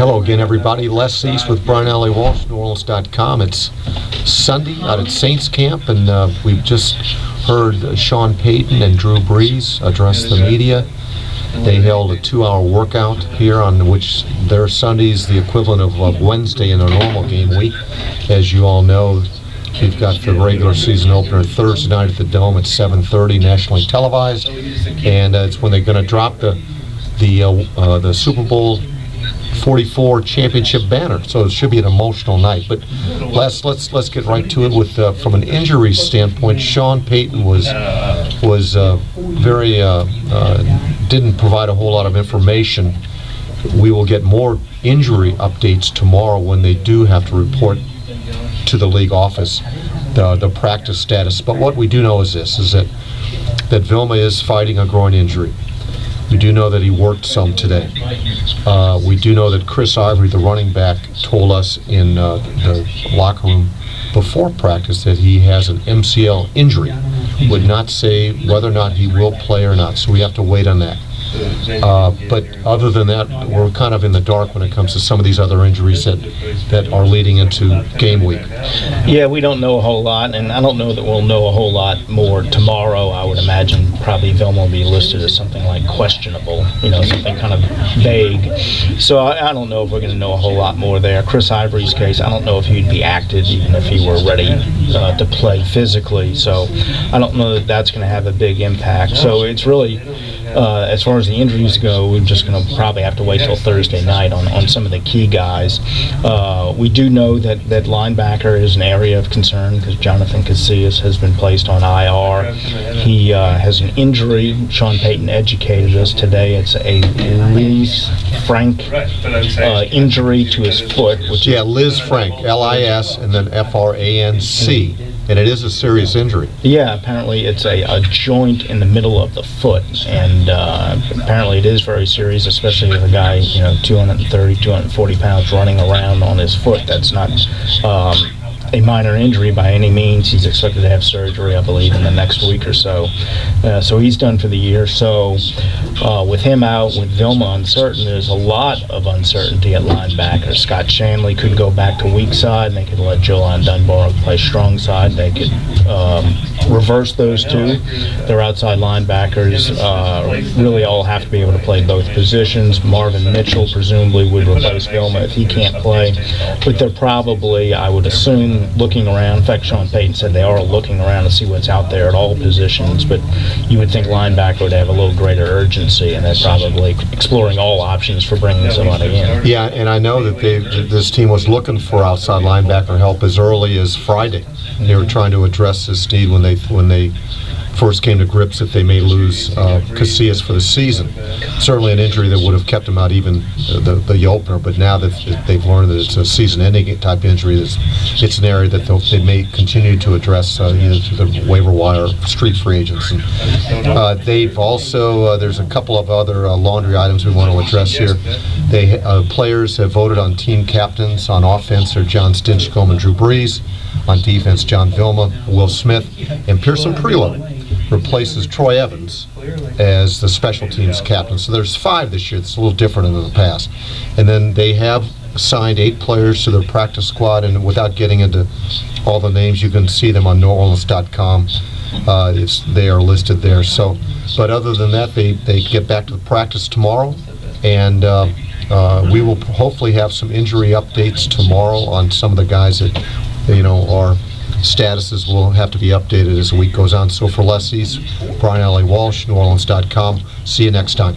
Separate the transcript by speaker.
Speaker 1: Hello again, everybody. Les East with Brian Allee-Walsh, NewOrleans.com. It's Sunday out at Saints Camp, and we've just heard Sean Payton and Drew Brees address the media. They held a 2-hour workout here, on which their Sunday is the equivalent of Wednesday in a normal game week. As you all know, we've got the regular season opener Thursday night at the Dome at 7:30, nationally televised, and it's when they're going to drop the Super Bowl 44 championship banner. So it should be an emotional night. But let's get right to it. With from an injury standpoint, Sean Payton was very didn't provide a whole lot of information. We will get more injury updates tomorrow when they do have to report to the league office the practice status. But what we do know is this: that Vilma is fighting a groin injury. We do know that he worked some today. We do know that Chris Ivory, the running back, told us in the locker room before practice that he has an MCL injury. Would not say whether or not he will play or not, so we have to wait on that. But other than that, we're kind of in the dark when it comes to some of these other injuries that are leading into game week.
Speaker 2: Yeah, we don't know a whole lot, and I don't know that we'll know a whole lot more tomorrow. I would imagine probably Vilma will be listed as something like questionable, something kind of vague. So I don't know if we're going to know a whole lot more there. Chris Ivory's case, I don't know if he'd be active even if he were ready to play physically. So I don't know that that's going to have a big impact. So it's really, as far as the injuries go, we're just going to probably have to wait till Thursday night on some of the key guys. We do know that linebacker is an area of concern because Jonathan Casillas has been placed on IR. He has an injury. Sean Payton educated us today. It's a Liz Frank injury to his foot.
Speaker 1: Liz Frank, L-I-S and then F-R-A-N-C. And it is a serious injury.
Speaker 2: Yeah, apparently it's a joint in the middle of the foot, and apparently it is very serious, especially with a guy, 230, 240 pounds running around on his foot. That's not a minor injury by any means. He's expected to have surgery, I believe, in the next week or so. So he's done for the year. So with him out, with Vilma uncertain, there's a lot of uncertainty at linebacker. Scott Shanley could go back to weak side, and they could let Jolan Dunbar play strong side. They could reverse those two. Their outside linebackers really all have to be able to play both positions. Marvin Mitchell presumably would replace Vilma if he can't play. But they're probably, I would assume, looking around. In fact, Sean Payton said they are looking around to see what's out there at all positions, but you would think linebacker would have a little greater urgency, and they're probably exploring all options for bringing somebody in.
Speaker 1: Yeah, and I know that this team was looking for outside linebacker help as early as Friday. They were trying to address this need when they first came to grips that they may lose Casillas for the season. Certainly an injury that would have kept him out even the opener, but now that they've learned that it's a season-ending type injury, it's an area that they may continue to address either through the waiver wire, street free agents. And, they've also, there's a couple of other laundry items we want to address here. Players have voted on team captains. On offense, they're John Stinchcomb and Drew Brees. On defense, John Vilma, Will Smith, and Pearson Prelo replaces Troy Evans as the special teams captain. So there's 5 this year. It's a little different than the past. And then they have signed 8 players to their practice squad, and without getting into all the names, you can see them on NewOrleans.com. They are listed there. So, but other than that, they get back to the practice tomorrow, and we will hopefully have some injury updates tomorrow on some of the guys that our statuses will have to be updated as the week goes on. So for Les East, Brian Allee-Walsh, NewOrleans.com. See you next time.